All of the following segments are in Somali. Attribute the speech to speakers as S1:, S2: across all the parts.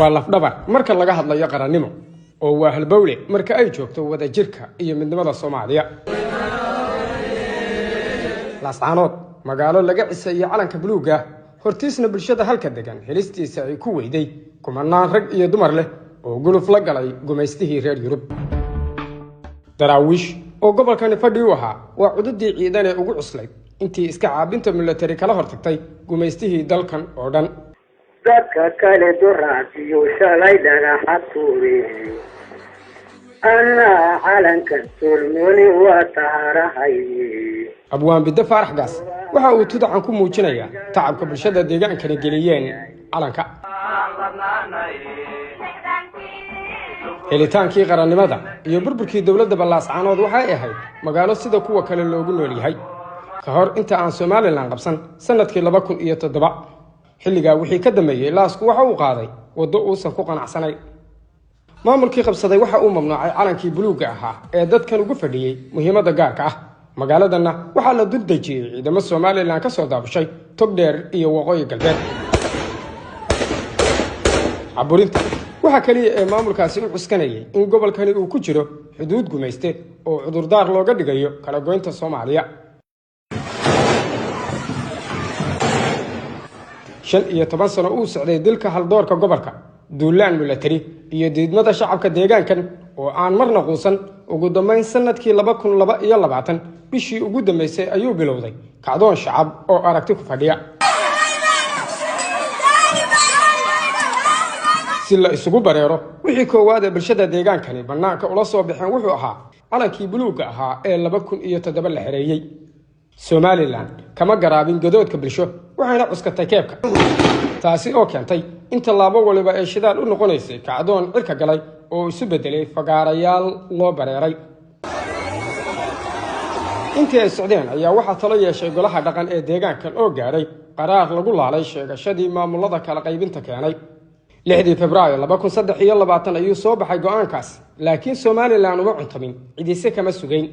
S1: والله دبر marka laga hadlayo qarannimo oo waa halbowle marka ay joogto wada jirka iyo midnimada Soomaaliya laascaanood magaalo laga cisay calanka buluuga hortiisna bulshada halka degan helistiisa ay ku weyday kumanaan rag iyo dumar leh oo guluf la galay gumaystihii reer Yurub daraawish oo gobolkan fadhi u ahaa waa cududii ciidan ee ugu cuslay intii iska caabinta military kala hortagtay gumaystihii dalkan oo dhan
S2: dadka kale duraasiyo shalay dhagaxatuure ana calanka turmoni waa taarahay
S1: abwaan bidda faarax gaas waxa uu tudacan ku muujinayaa tacabka bulshada deegaankana geliyeen calanka helitaankii qarannimada iyo burburkii dawladda Laascaanood waxay ahayd magaalo sida kuwa kale loogu nool yahay ka hor inta aan Soomaaliland qabsan sanadkii 2007 xilliga wixii ka dambeeyay laasku waxa uu qaaday wado uusan ku qanacsanay maamulkii qabsaday waxa uu mamnuucay calankii buluuga ahaa ee dadkan ugu fadhiyay muhiimada gaarka ah magaaladana waxa la dudajiyay ciidamada Soomaaliland ka soo daabashay Togdheer iyo Waqooyi Galbeed aburinta waxa kaliya ee maamulkaasi u cuskanayay in gobolkani uu ku jiro xuduud gumayste oo cudurdaar looga dhigayo kala goynta Soomaaliya 15 sano uu socday dilka haldoorka gobolka duulaan military iyo diidmada shacabka deegaankan oo aan marna quusan ugu dambeyn sanadkii 2022 bishii ugu dambeysay ayuu bilowday kacdoon shacab oo aragti ku fadhiya si la isugu bareero wixii koowaad ee bulshada deegaankani banaanka ula soo bixeen wuxuu ahaa calankii buluuga ahaa ee 2007 la xereeyay Somaliland kama garaabin gadoodka bulsho waxayna cuskatay keebka taasi oo keentay in tallaabo waliba ay shidaal u noqonaysay kacdoon cirka galay oo isu bedelay fagaarayaal loo bareeray intii ay socdeen ayaa waxa talo yeeshay golaha dhaqan ee deegaankan oo gaaray qaraar lagu laalay sheegashadii maamulada kala qaybinta keenay 6 Febraayo 2023 ayuu soo baxay go'aankaas laakiin Somaliland uma cuntamin ciidise kama sugayn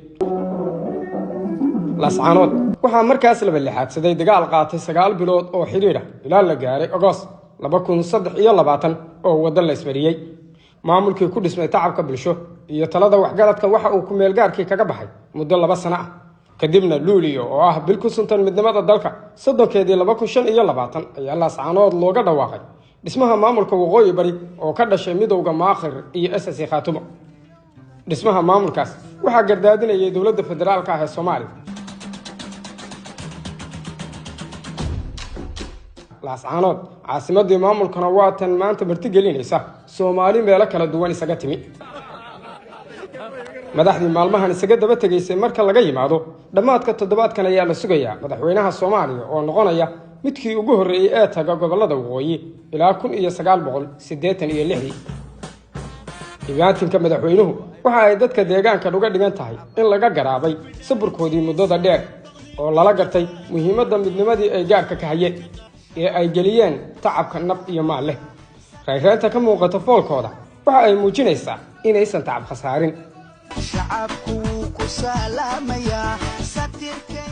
S1: laascaanood waxa markaas la balixaadsaday dagaal qaatay 9 bilood oo xiriir ah ilaa la gaaray Agost 2023 oo wada la ismariyay maamulkii ku dhismay tacabka bulsho iyo talada waxgaradka waxa uu ku meel gaarkii kaga baxay muddo 2 sano ah kadibna Luulio oo ah bil ku suntan midnimada dalka 2025 ayaa laascaanood looga dhawaaqay dhismaha maamulka Waqooyi Bari oo ka dhashay midowga Maakhir iyo SSC Khaatumo dhismaha maamulkaas waxa gardaadinayay dawladda federaalka ah ee Soomaaliya laascaanood caasimadii maamulkana waa tan maanta martigelinaysa Soomaali meelo kala duwan isaga timi madaxdii maalmahan isaga daba tageysay marka laga yimaado dhamaadka toddobaadkan ayaa la sugayaa madaxweynaha Soomaaliya oo noqonaya midkii ugu horeeyay ee taga gobolada waqooyi ilaa 1986 ibaatinka madaxweynuhu waxa ay dadka deegaanka uga dhigan tahay in laga garaabay saburkoodii muddada dheer oo lala gartay muhiimadda midnimadii ay gaarka ka hayeen ee ay geliyeen tacabka naf iyo maal leh rayraanta ka muuqata foolkooda waxa ay muujinaysaa inaysan tacab khasaarin shacabku ku salaamaya satirka